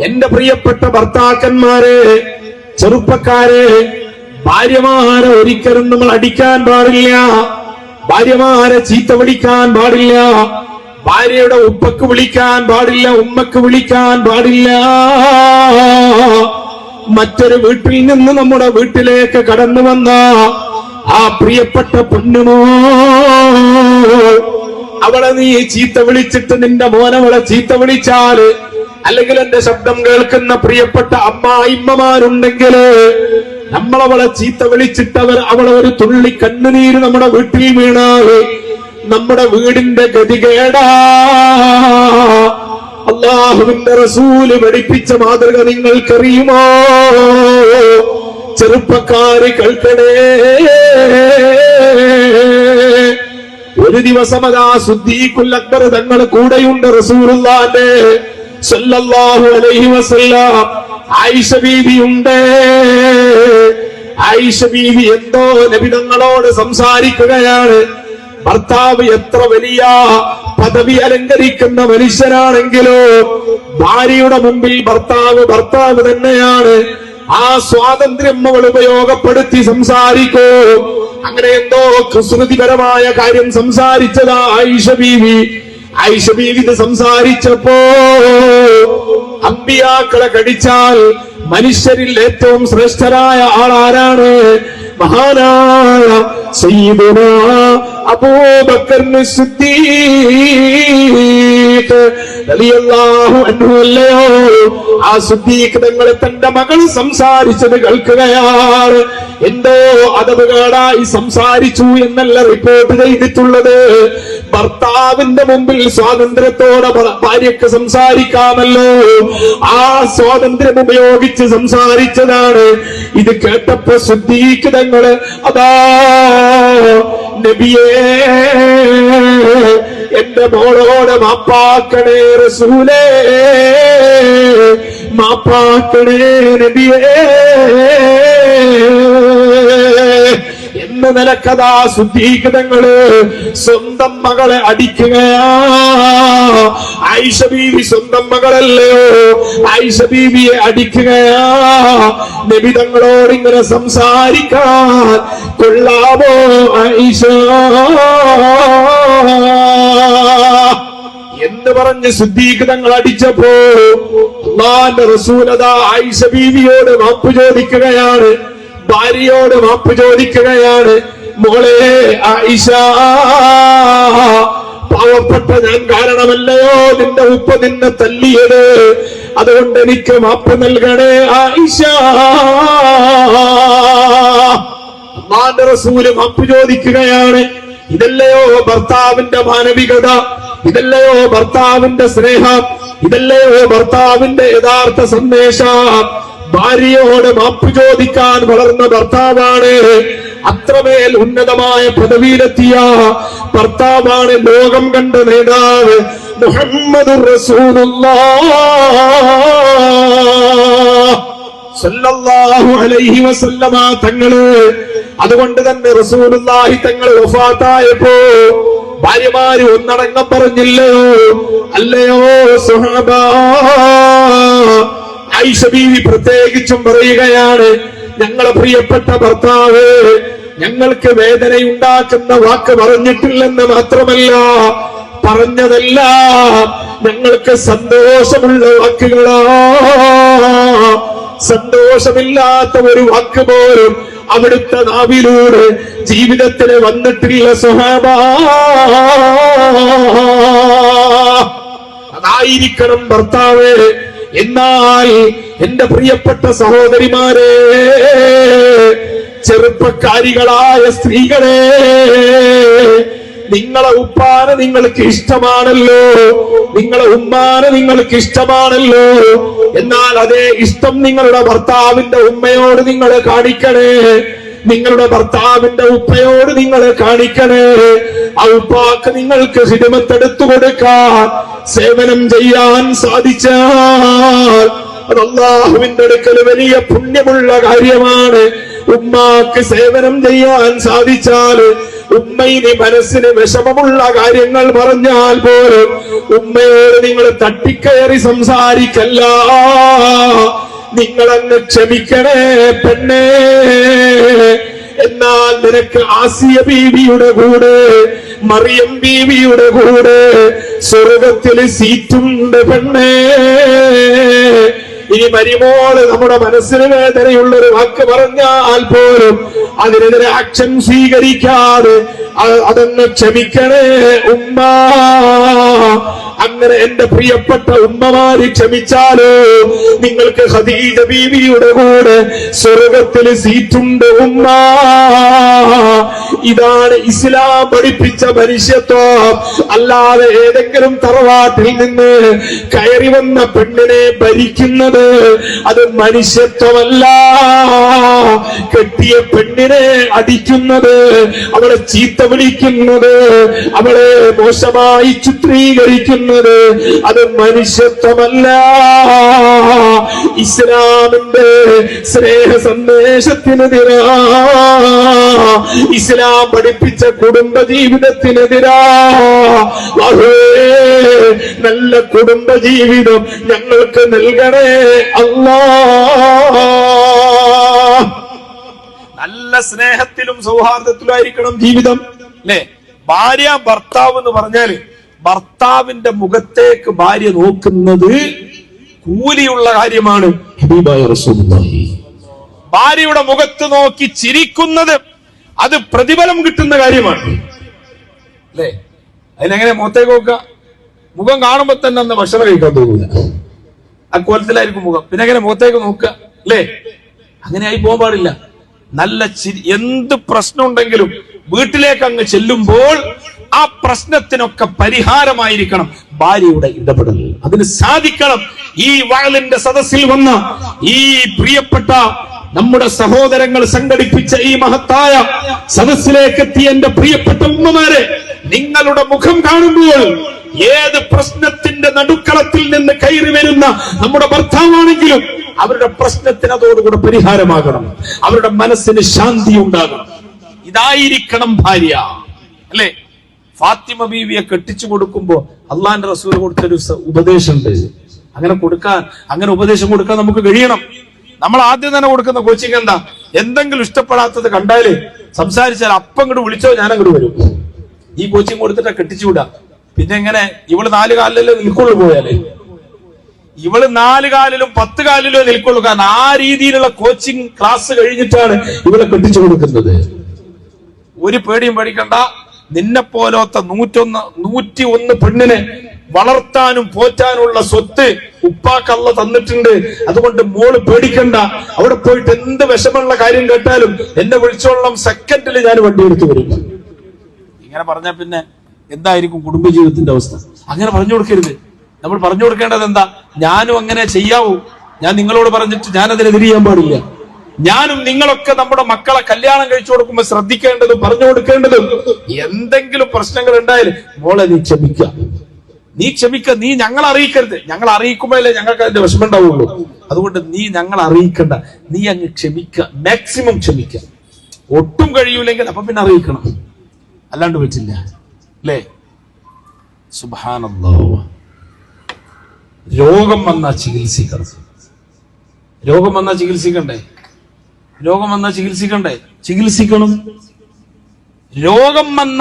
എന്റെ പ്രിയപ്പെട്ട ഭർത്താക്കന്മാരെ, ചെറുപ്പക്കാരെ, ഭാര്യമാരെ ഒരിക്കലും നമ്മൾ അടിക്കാൻ പാടില്ല, ഭാര്യമാരെ ചീത്ത വിളിക്കാൻ പാടില്ല, ഭാര്യയുടെ ഉപ്പക്ക് വിളിക്കാൻ പാടില്ല, ഉമ്മക്ക് വിളിക്കാൻ പാടില്ല. മറ്റൊരു വീട്ടിൽ നിന്ന് നമ്മുടെ വീട്ടിലേക്ക് കടന്നു വന്ന ആ പ്രിയപ്പെട്ട പൊന്നുമോ, അവളെ നീ ചീത്ത വിളിച്ചിട്ട് നിന്റെ മോനവളെ ചീത്ത വിളിച്ചാല്, അല്ലെങ്കിൽ എന്റെ ശബ്ദം കേൾക്കുന്ന പ്രിയപ്പെട്ട അമ്മായിമ്മമാരുണ്ടെങ്കിൽ നമ്മളവളെ ചീത്ത വിളിച്ചിട്ട് അവളെ ഒരു തുള്ളി കണ്ണുനീര് നമ്മുടെ വീട്ടിൽ വീണാല് നമ്മുടെ വീടിന്റെ ഗതികേടാ. അല്ലാഹുവിന്റെ റസൂല് പഠിപ്പിച്ച മാതൃക നിങ്ങൾക്കറിയുമോ? ചെറുപ്പക്കാര് കേൾക്കണേ. ഒരു ദിവസം അതാ സിദ്ദീഖുൽ അക്ബർ തങ്ങൾ കൂടെയുണ്ട് റസൂലുള്ളാഹിന്റെ സല്ലല്ലാഹു അലൈഹി വസല്ലം. ആയിഷ ബീവിയുണ്ട്. ആയിഷ ബീവി എന്തോ നബി തങ്ങളോട് സംസാരിക്കുകയാണ്. ഭർത്താവ് എത്ര വലിയ പദവി അലങ്കരിക്കുന്ന മനുഷ്യനാണെങ്കിലോ ഭാര്യയുടെ മുമ്പിൽ ഭർത്താവ് തന്നെയാണ്. ആ സ്വാതന്ത്ര്യം അവൾ ഉപയോഗപ്പെടുത്തി സംസാരിക്കൂ. അങ്ങനെ എന്തോ കുസൃതിപരമായ കാര്യം സംസാരിച്ചതാ ആയിഷ ബീവി. ആയിഷ ബീവി ഇത് സംസാരിച്ചപ്പോ, അമ്പിയാക്കളെ കടിച്ചാൽ മനുഷ്യരിൽ ഏറ്റവും ശ്രേഷ്ഠരായ ആളാരാണ്? മഹാനായ സയ്യിദുനാ അബൂബക്കർ സിദ്ദീഖ് റളിയല്ലാഹു അൻഹു അല്ലയോ? ആ സിദ്ദീഖ് തങ്ങൾ തന്റെ മകൾ സംസാരിച്ചത് കേൾക്കുകയാണ്. എന്തോ അതവ് കേടായി സംസാരിച്ചു എന്നല്ല റിപ്പോർട്ട് ചെയ്തിട്ടുള്ളത്. ഭർത്താവിന്റെ മുമ്പിൽ സ്വാതന്ത്ര്യത്തോടെ ഭാര്യക്ക് സംസാരിക്കാമല്ലോ, ആ സ്വാതന്ത്ര്യം ഉപയോഗിച്ച് സംസാരിച്ചതാണ്. ഇത് കേട്ടപ്പോ സിദ്ദീഖ് തങ്ങള് അതാ നബിയേ, എന്റെ മോളോട് മാപ്പാക്കണേ റസൂലേ, മാപ്പാക്കണേ നബിയേ എന്ന നിലക്കഥാ സിദ്ദീഖ് തങ്ങള് സ്വന്തം മകളെ അടിക്കുകയാ. ആയിഷ ബീവി സ്വന്തം മകളല്ലയോ, ആയിഷ ബീവിയെ അടിക്കുകയാ. നബി തങ്ങളോട് ഇങ്ങനെ സംസാരിക്കാൻ കൊള്ളാമോ ആയിഷ എന്ന് പറഞ്ഞ് സിദ്ദീഖ് തങ്ങൾ അടിച്ചപ്പോ അല്ലാഹുവിന്റെ റസൂൽ അതാ ആയിഷ ബീവിയോട് മാപ്പ് ചോദിക്കുകയാണ്, ഭാര്യയോട് മാപ്പ് ചോദിക്കുകയാണ്. മോളെ ആയിഷ, പാവപ്പെട്ട ഞാൻ കാരണമല്ലയോ നിന്റെ ഉപ്പ നിന്നെ തല്ലിയത്, അതുകൊണ്ട് എനിക്ക് മാപ്പ് നൽകണേ ആയിഷ. അല്ലാഹുവിന്റെ റസൂല് മാപ്പ് ചോദിക്കുകയാണ്. ഇതല്ലയോ ഭർത്താവിന്റെ മാനവികത, ഇതല്ലയോ ഭർത്താവിന്റെ സ്നേഹം, ഇതല്ലയോ ഭർത്താവിന്റെ യഥാർത്ഥ സന്ദേശം. ഭാര്യയോട് മാപ്പ് ചോദിക്കാൻ വളർന്ന ഭർത്താവാണ്, അത്രമേൽ ഉന്നതമായ പദവിയിലെത്തിയ ഭർത്താവാണ്, ലോകം കണ്ട നേതാവ് മുഹമ്മദുർ റസൂലുള്ളാഹ് സല്ലല്ലാഹു അലൈഹി വസല്ലമ തങ്ങള്. അതുകൊണ്ട് തന്നെ റസൂലുള്ളാഹി തങ്ങൾ വഫാത്തായപ്പോ ഭാര്യമാര് ഒന്നടങ്കം പറഞ്ഞില്ലയോ? അല്ലയോ സ്വഹാബാ? ആയിഷ ബീവി പ്രത്യേകിച്ചും പറയുകയാണ്, ഞങ്ങളെ പ്രിയപ്പെട്ട ഭർത്താവ് ഞങ്ങൾക്ക് വേദനയുണ്ടാക്കുന്ന വാക്ക് പറഞ്ഞിട്ടില്ലെന്ന് മാത്രമല്ല, പറഞ്ഞതെല്ലാം ഞങ്ങൾക്ക് സന്തോഷമുള്ള വാക്കുകളാ. സന്തോഷമില്ലാത്ത ഒരു വാക്ക് പോലും അവിടുത്തെ നാവിലൂടെ ജീവിതത്തിൽ വന്നിട്ടില്ല സ്വഹാബാ. അതായിരിക്കണം ഭർത്താവ്. എന്നാൽ എന്റെ പ്രിയപ്പെട്ട സഹോദരിമാരെ, ചെറുപ്പക്കാരികളായ സ്ത്രീകളെ, നിങ്ങളെ ഉപ്പാനെ നിങ്ങൾക്ക് ഇഷ്ടമാണല്ലോ, നിങ്ങളെ ഉമ്മാനെ നിങ്ങൾക്ക് ഇഷ്ടമാണല്ലോ. എന്നാൽ അതേ ഇഷ്ടം നിങ്ങളുടെ ഭർത്താവിന്റെ ഉമ്മയോട് നിങ്ങൾ കാണിക്കണേ, നിങ്ങളുടെ ഭർത്താവിന്റെ ഉപ്പയോട് നിങ്ങൾ കാണിക്കണേ. ആ ഉപ്പാക്ക് നിങ്ങൾക്ക് ഹിദമത്തെടുത്തു കൊടുക്കാൻ, സേവനം ചെയ്യാൻ സാധിച്ചാൽ അത് അല്ലാഹുവിന്റെ അടുക്കൽ വലിയ പുണ്യമുള്ള കാര്യമാണ്. ഉമ്മാക്ക് സേവനം ചെയ്യാൻ സാധിച്ചാൽ ഉമ്മയിന് മനസ്സിന് വിഷമമുള്ള കാര്യങ്ങൾ പറഞ്ഞാൽ പോലും ഉമ്മയോട് നിങ്ങൾ തട്ടിക്കയറി സംസാരിക്കല്ല. നിങ്ങളങ്ങ് ക്ഷമിക്കണേ പെണ്ണേ. എന്നാൽ നിനക്ക് ആസിയ ബീവിയുടെ കൂടെ, മറിയം ബീവിയുടെ കൂടെ സ്വർഗത്തിൽ സീറ്റുണ്ട് പെണ്ണേ. ഇനി മരിമോള് നമ്മുടെ മനസ്സിന് വേദനയുള്ളൊരു വാക്ക് പറഞ്ഞാൽ പോലും അതിനെതിരെ ആക്ഷൻ സ്വീകരിക്കാതെ അതൊന്ന് ക്ഷമിക്കണേ ഉമ്മ. അങ്ങനെ എന്റെ പ്രിയപ്പെട്ട ഉമ്മമാര് ക്ഷമിച്ചാലോ നിങ്ങൾക്ക് ഖദീജ ബീവിയുടെ കൂടെ സ്വർഗത്തിൽ സീറ്റുണ്ട് ഉമ്മ. ഇതാണ് ഇസ്ലാം പഠിപ്പിച്ച മനുഷ്യത്വം. അല്ലാതെ ഏതെങ്കിലും തറവാട്ടിൽ നിന്ന് കയറി വന്ന പെണ്ണിനെ ഭരിക്കുന്നത് അത് മനുഷ്യത്വമല്ല. കെട്ടിയ പെണ്ണിനെ അടിക്കുന്നത്, അവളെ ചീത്ത വിളിക്കുന്നത്, അവളെ മോശമായി ചിത്രീകരിക്കുന്നത് അത് മനുഷ്യത്വമല്ല. ഇസ്ലാമിന്റെ സ്നേഹ സന്ദേശത്തിനെതിരാ, ഇസ്ലാം പഠിപ്പിച്ച കുടുംബ ജീവിതത്തിനെതിരാ. നല്ല കുടുംബ ജീവിതം ഞങ്ങൾക്ക് നൽകണേ അല്ലാ. നല്ല സ്നേഹത്തിലും സൗഹാർദ്ദത്തിലായിരിക്കണം ജീവിതം, അല്ലെ? ഭാര്യ ഭർത്താവ് എന്ന് പറഞ്ഞാല് ഭർത്താവിന്റെ മുഖത്തേക്ക് ഭാര്യ നോക്കുന്നത് കൂലിയുള്ള കാര്യമാണ്. ഭാര്യയുടെ മുഖത്ത് നോക്കി ചിരിക്കുന്നത് അത് പ്രതിഫലം കിട്ടുന്ന കാര്യമാണ്, അല്ലേ? അതിനെങ്ങനെ മുഖത്തേക്ക് നോക്കുക? മുഖം കാണുമ്പോ തന്നെ അന്ന് ഭക്ഷണം കഴിക്കാൻ തോന്നില്ല, അക്കോലത്തിലായിരിക്കും മുഖം. പിന്നെ എങ്ങനെ മുഖത്തേക്ക് നോക്കുക, അല്ലേ? അങ്ങനെ ആയി പോകാൻ പാടില്ല. നല്ല ചിരി. എന്ത് പ്രശ്നം ഉണ്ടെങ്കിലും വീട്ടിലേക്ക് അങ്ങ് ചെല്ലുമ്പോൾ ആ പ്രശ്നത്തിനൊക്കെ പരിഹാരമായിരിക്കണം ഭാര്യയുടെ ഇടപെടൽ. അതിന് സാധിക്കണം. ഈ വഅലിന്റെ സദസ്സിൽ വന്ന ഈ പ്രിയപ്പെട്ട നമ്മുടെ സഹോദരങ്ങൾ സംഘടിപ്പിച്ച ഈ മഹത്തായ സദസ്സിലേക്ക് എത്തിയ എന്റെ പ്രിയപ്പെട്ട ഉമ്മമാരെ, നിങ്ങളുടെ മുഖം കാണുമ്പോൾ ഏത് പ്രശ്നത്തിന്റെ നടുക്കളത്തിൽ നിന്ന് കയറി വരുന്ന നമ്മുടെ ഭർത്താവാണെങ്കിലും അവരുടെ പ്രശ്നത്തിന് അതോടുകൂടെ പരിഹാരമാകണം, അവരുടെ മനസ്സിന് ശാന്തി ഉണ്ടാകണം. ഇതായിരിക്കണം ഭാര്യ, അല്ലെ? ഫാത്തിമ ബീവിയെ കെട്ടിച്ചു കൊടുക്കുമ്പോ അള്ളാന്റെ റസൂൽ കൊടുത്തൊരു ഉപദേശമുണ്ട്. അങ്ങനെ ഉപദേശം കൊടുക്കാൻ നമുക്ക് കഴിയണം. നമ്മൾ ആദ്യം തന്നെ കൊടുക്കുന്ന കോച്ചിങ് എന്താ? എന്തെങ്കിലും ഇഷ്ടപ്പെടാത്തത് കണ്ടാല് സംസാരിച്ചാൽ അപ്പം ഇങ്ങോട്ട് വിളിച്ചോ, ഞാൻ അങ്ങോട്ട് വരും. ഈ കോച്ചിങ് കൊടുത്തിട്ടാ കെട്ടിച്ചുവിടാ. പിന്നെ എങ്ങനെ? ഇവള് 4 കാലിലല്ലേ നിൽക്കുള്ളൂ. പോയാലേ ഇവള് 4 കാലിലും 10 കാലിലോ നിൽക്കുള്ളൂ. കാരണം ആ രീതിയിലുള്ള കോച്ചിങ് ക്ലാസ് കഴിഞ്ഞിട്ടാണ് ഇവളെ കെട്ടിച്ചു കൊടുക്കുന്നത്. ഒരു പേടിയും പേടിക്കണ്ട. നിന്നെ പോലത്തെ 101 പെണ്ണിനെ വളർത്താനും പോറ്റാനുള്ള സ്വത്ത് ഉപ്പാക്കള്ള തന്നിട്ടുണ്ട്. അതുകൊണ്ട് മോള് പേടിക്കണ്ട. അവിടെ പോയിട്ട് എന്ത് വിഷമമുള്ള കാര്യം കേട്ടാലും എന്നെ വിളിച്ചോളാം, സെക്കൻഡിൽ ഞാൻ വണ്ടി എടുത്തു വരും. ഇങ്ങനെ പറഞ്ഞാൽ പിന്നെ എന്തായിരിക്കും കുടുംബജീവിതത്തിന്റെ അവസ്ഥ? അങ്ങനെ പറഞ്ഞു കൊടുക്കരുത്. നമ്മൾ പറഞ്ഞു കൊടുക്കേണ്ടത് എന്താ? ഞാനും അങ്ങനെ ചെയ്യാവൂ. ഞാൻ നിങ്ങളോട് പറഞ്ഞിട്ട് ഞാനതിനെതിരെ ചെയ്യാൻ പാടില്ല. ഞാനും നിങ്ങളൊക്കെ നമ്മുടെ മക്കളെ കല്യാണം കഴിച്ചു കൊടുക്കുമ്പോൾ ശ്രദ്ധിക്കേണ്ടതും പറഞ്ഞു കൊടുക്കേണ്ടതും, എന്തെങ്കിലും പ്രശ്നങ്ങൾ ഉണ്ടായാലും മോളെ നീ ക്ഷമിക്ക. നീ ഞങ്ങളെ അറിയിക്കരുത്. ഞങ്ങൾ അറിയിക്കുമ്പോഴല്ലേ ഞങ്ങൾക്ക് അതിന്റെ വിഷമം ഉണ്ടാവുള്ളൂ. അതുകൊണ്ട് നീ ഞങ്ങളെ അറിയിക്കണ്ട. നീ അങ്ങ് ക്ഷമിക്ക, മാക്സിമം ക്ഷമിക്ക. ഒട്ടും കഴിയൂലെങ്കിൽ അപ്പൊ പിന്നെ അറിയിക്കണം, അല്ലാണ്ട് പറ്റില്ല, അല്ലേ? സുബ്ഹാനല്ലാഹ്. രോഗം വന്നാൽ ചികിത്സിക്കണം. രോഗം വന്നാൽ ചികിത്സിക്കണ്ടേ? ചികിത്സിക്കണം. രോഗം വന്ന